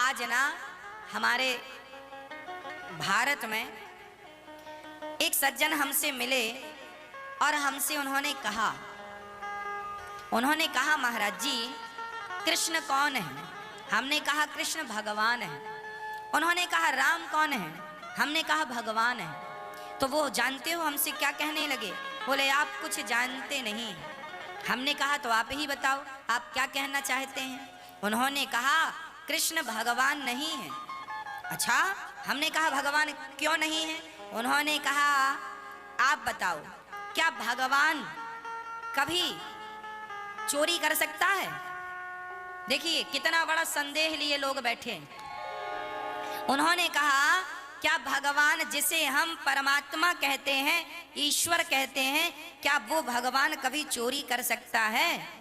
आज ना हमारे भारत में एक सज्जन हमसे मिले और हमसे उन्होंने कहा महाराज जी कृष्ण कौन है? हमने कहा कृष्ण भगवान है। उन्होंने कहा राम कौन है? हमने कहा भगवान है। तो वो जानते हो हमसे क्या कहने लगे? बोले आप कुछ जानते नहीं हैं। हमने कहा तो आप ही बताओ आप क्या कहना चाहते हैं? उन्होंने कहा कृष्ण भगवान नहीं है। अच्छा, हमने कहा भगवान क्यों नहीं है? उन्होंने कहा आप बताओ क्या भगवान कभी चोरी कर सकता है? देखिए कितना बड़ा संदेह लिए लोग बैठे हैं। उन्होंने कहा क्या भगवान जिसे हम परमात्मा कहते हैं, ईश्वर कहते हैं, क्या वो भगवान कभी चोरी कर सकता है?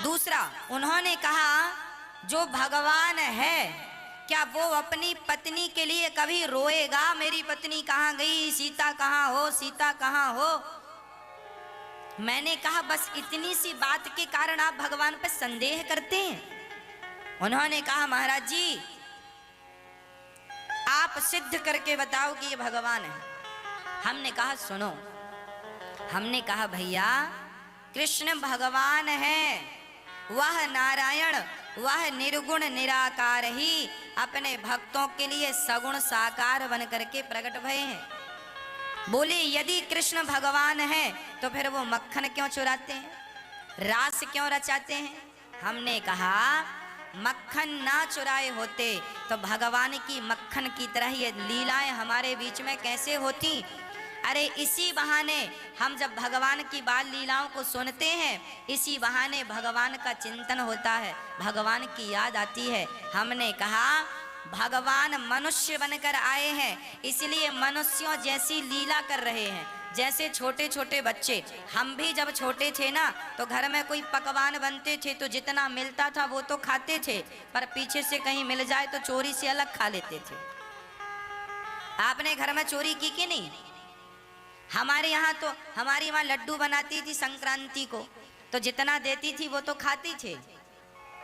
दूसरा, उन्होंने कहा जो भगवान है क्या वो अपनी पत्नी के लिए कभी रोएगा? मेरी पत्नी कहाँ गई, सीता कहाँ हो, सीता कहाँ हो? मैंने कहा बस इतनी सी बात के कारण आप भगवान पर संदेह करते हैं? उन्होंने कहा महाराज जी आप सिद्ध करके बताओ कि ये भगवान है। हमने कहा सुनो, हमने कहा भैया कृष्ण भगवान है, वह नारायण, वह निर्गुण निराकार ही अपने भक्तों के लिए सगुण साकार बन करके प्रकट भये हैं। बोले यदि कृष्ण भगवान है तो फिर वो मक्खन क्यों चुराते हैं, रास क्यों रचाते हैं? हमने कहा मक्खन ना चुराए होते तो भगवान की मक्खन की तरह ये लीलाएं हमारे बीच में कैसे होती? अरे इसी बहाने हम जब भगवान की बाल लीलाओं को सुनते हैं, इसी बहाने भगवान का चिंतन होता है, भगवान की याद आती है। हमने कहा भगवान मनुष्य बनकर आए हैं, इसलिए मनुष्यों जैसी लीला कर रहे हैं। जैसे छोटे छोटे बच्चे, हम भी जब छोटे थे ना तो घर में कोई पकवान बनते थे तो जितना मिलता था वो तो खाते थे, पर पीछे से कहीं मिल जाए तो चोरी से अलग खा लेते थे। आपने घर में चोरी की कि नहीं? हमारे यहाँ तो हमारी माँ लड्डू बनाती थी संक्रांति को, तो जितना देती थी वो तो खाती थे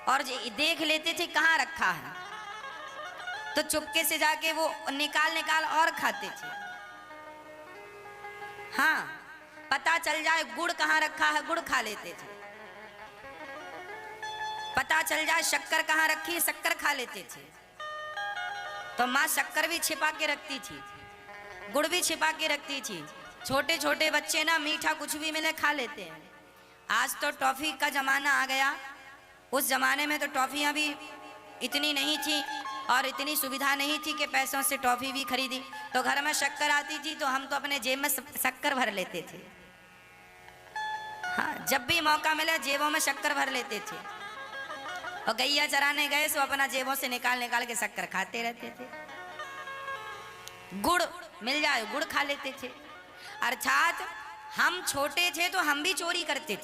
और देख लेते थे कहाँ रखा है, तो चुपके से जाके वो निकाल और खाते थे। हाँ, पता चल जाए गुड़ कहाँ रखा है, गुड़ खा लेते थे। पता चल जाए शक्कर कहाँ रखी है, शक्कर खा लेते थे। तो माँ शक्कर भी छिपा के रखती थी, गुड़ भी छिपा के रखती थी। छोटे छोटे बच्चे ना मीठा कुछ भी मिले खा लेते हैं। आज तो टॉफी का जमाना आ गया, उस जमाने में तो टॉफियाँ भी इतनी नहीं थी और इतनी सुविधा नहीं थी कि पैसों से टॉफी भी खरीदी। तो घर में शक्कर आती थी तो हम तो अपने जेब में शक्कर भर लेते थे। हाँ, जब भी मौका मिले जेबों में शक्कर भर लेते थे। और गैया चराने गए तो अपना जेबों से निकाल के शक्कर खाते रहते थे। गुड़ मिल जाए गुड़ खा लेते थे। अर्थात हम छोटे थे तो हम भी चोरी करते थे।